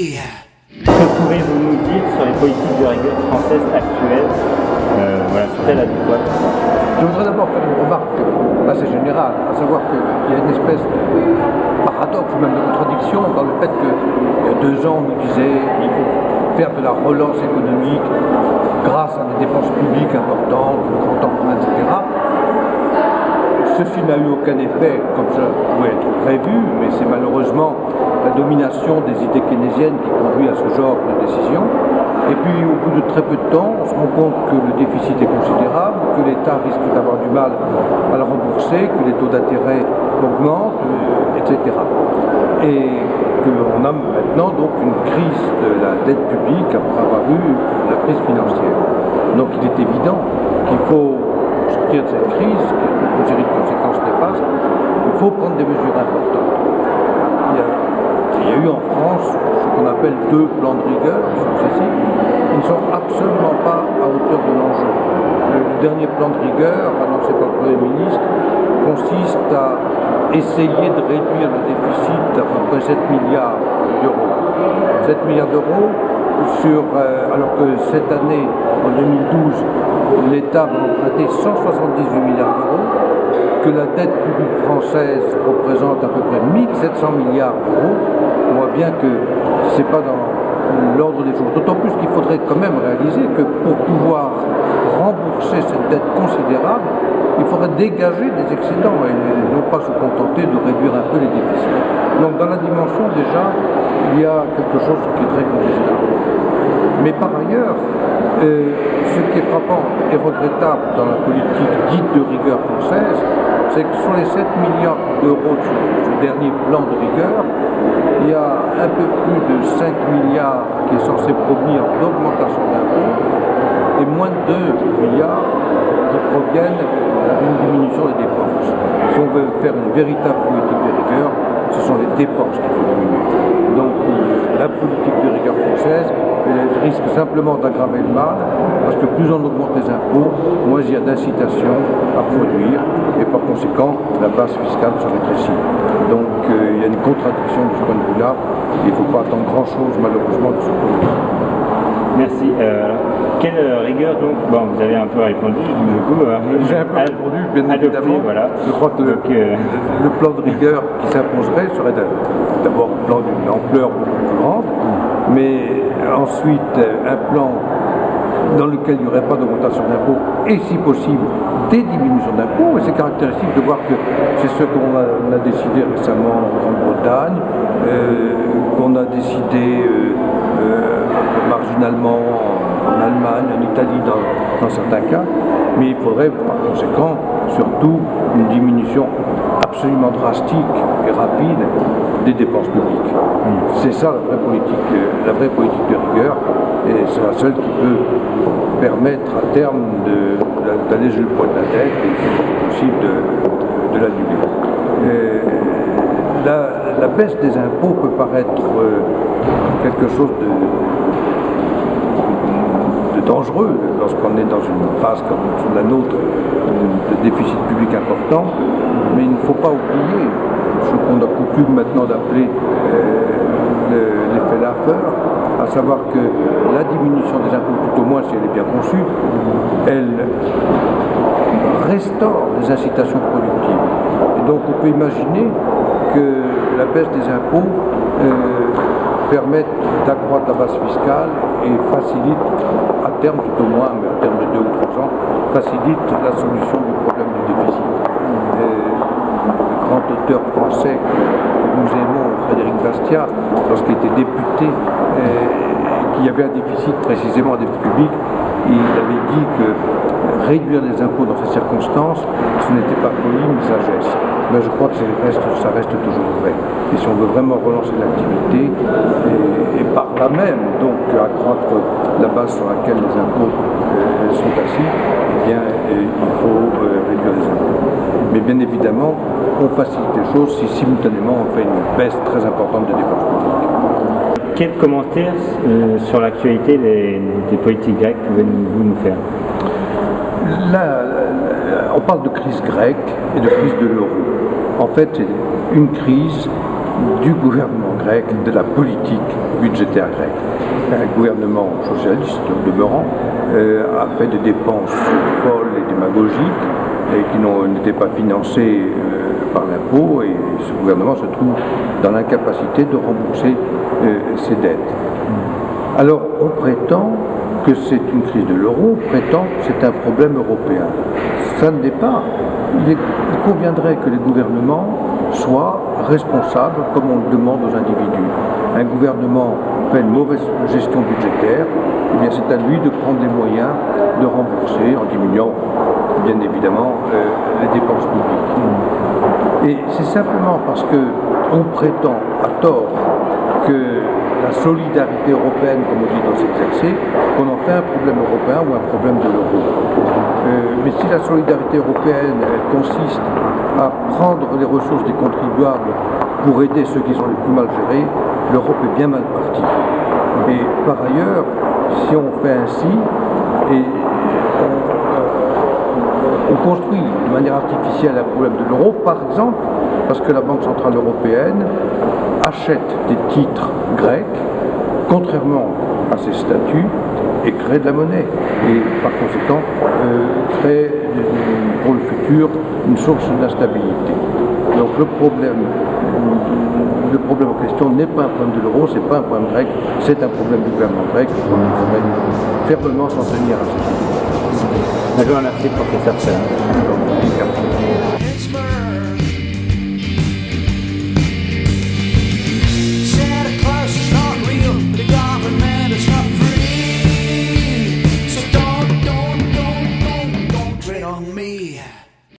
Que pouvez-vous nous dire sur les politiques de rigueur françaises actuelles, sont-elles adéquates? Je voudrais d'abord faire une remarque assez générale, à savoir qu'il y a une espèce de paradoxe, même de contradiction, dans le fait qu'il y a 2 ans, on nous disait qu'il faut faire de la relance économique grâce à des dépenses publiques importantes, le grand emprunt, etc. Ceci n'a eu aucun effet comme ça pouvait être prévu, mais c'est malheureusement la domination des idées keynésiennes qui conduit à ce genre de décision. Et puis au bout de très peu de temps, on se rend compte que le déficit est considérable, que l'État risque d'avoir du mal à le rembourser, que les taux d'intérêt augmentent, etc. Et qu'on a maintenant donc une crise de la dette publique après avoir eu la crise financière. Donc il est évident qu'il faut sortir de cette crise, qui a une série de conséquences néfastes, il faut prendre des mesures importantes. Il y a eu en France ce qu'on appelle 2 plans de rigueur successifs. Ils ne sont absolument pas à hauteur de l'enjeu. Le dernier plan de rigueur, annoncé par le Premier ministre, consiste à essayer de réduire le déficit d'à peu près 7 milliards d'euros. 7 milliards d'euros alors que cette année, en 2012, l'État va emprunter 178 milliards d'euros, que la dette publique française représente à peu près 1700 milliards d'euros. On voit bien que ce n'est pas dans l'ordre des jours. D'autant plus qu'il faudrait quand même réaliser que pour pouvoir rembourser cette dette considérable, il faudrait dégager des excédents et non pas se contenter de réduire un peu les déficits. Donc dans la dimension déjà, il y a quelque chose qui est très contestable. Mais par ailleurs, ce qui est frappant et regrettable dans la politique dite de rigueur française, c'est que sur les 7 milliards d'euros de ce dernier plan de rigueur, il y a un peu plus de 5 milliards qui est censé provenir d'augmentation d'impôts et moins de 2 milliards qui proviennent d'une diminution des dépenses. Si on veut faire une véritable politique de rigueur, ce sont les dépenses qu'il faut diminuer. Donc la politique de rigueur française risque simplement d'aggraver le mal, parce que plus on augmente les impôts, moins il y a d'incitation à produire, et par conséquent, la base fiscale se rétrécit. Donc il y a une contradiction de ce point de vue-là, il ne faut pas attendre grand-chose malheureusement de ce point de vue. Merci. Quelle rigueur donc? Bon, vous avez un peu répondu, du coup. J'ai un peu répondu, bien évidemment. Voilà. Je crois que le plan de rigueur qui s'imposerait serait d'abord un plan d'une ampleur beaucoup plus grande, mais ensuite un plan dans lequel il n'y aurait pas d'augmentation d'impôts et si possible des diminutions d'impôts. Et c'est caractéristique de voir que c'est ce qu'on a décidé récemment en Grande-Bretagne, qu'on a décidé marginalement en Allemagne, en Italie dans certains cas, mais il faudrait par conséquent surtout une diminution absolument drastique et rapide des dépenses publiques. C'est ça la vraie politique de rigueur, et c'est la seule qui peut permettre à terme d'alléger le poids de la dette et si possible de l'annuler. La baisse des impôts peut paraître quelque chose de dangereux lorsqu'on est dans une phase comme la nôtre de déficit public important, mais il ne faut pas oublier ce qu'on a coutume maintenant d'appeler l'effet Laffer, à savoir que la diminution des impôts, tout au moins si elle est bien conçue, elle restaure des incitations productives. Et donc on peut imaginer que la baisse des impôts permette d'accroître la base fiscale et facilite, à terme tout au moins, mais à terme de 2 ou 3 ans, facilite la solution du problème du déficit. Le grand auteur français que nous aimons, Frédéric Bastiat, lorsqu'il était député, qu'il y avait un déficit précisément, un déficit public, il avait dit que réduire les impôts dans ces circonstances, ce n'était pas folie mais sagesse. Mais je crois que ça reste toujours vrai. Et si on veut vraiment relancer l'activité, et par là même, donc accroître la base sur laquelle les impôts sont assis, eh bien, il faut réduire les impôts. Mais bien évidemment, on facilite les choses si simultanément on fait une baisse très importante des dépenses publiques. Quel commentaire sur l'actualité des politiques grecques pouvez-vous nous faire? Là, on parle de crise grecque et de crise de l'euro. En fait, c'est une crise du gouvernement grec, de la politique budgétaire grecque. Un gouvernement socialiste, au demeurant, a fait des dépenses folles et démagogiques et qui n'étaient pas financées par l'impôt, et ce gouvernement se trouve dans l'incapacité de rembourser ses dettes. Alors on prétend que c'est une crise de l'euro, on prétend que c'est un problème européen. Ça ne l'est pas. Il conviendrait que les gouvernements soient responsables comme on le demande aux individus. Un gouvernement fait une mauvaise gestion budgétaire, eh bien c'est à lui de prendre les moyens de rembourser en diminuant bien évidemment les dépenses publiques. Et c'est simplement parce qu'on prétend à tort que la solidarité européenne, comme on dit, doit s'exercer, qu'on en fait un problème européen ou un problème de l'euro. Mais si la solidarité européenne consiste à prendre les ressources des contribuables pour aider ceux qui sont les plus mal gérés, l'Europe est bien mal partie. Et par ailleurs, si on fait ainsi, et on construit de manière artificielle un problème de l'euro, par exemple, parce que la Banque Centrale Européenne achète des titres grecs, contrairement à ses statuts, et crée de la monnaie. Et par conséquent, crée pour le futur une source d'instabilité. Donc le problème en question n'est pas un problème de l'euro, c'est pas un problème grec, c'est un problème du gouvernement grec. Il faudrait fermement s'en tenir à cette idée. Je vous remercie, professeur Chalin.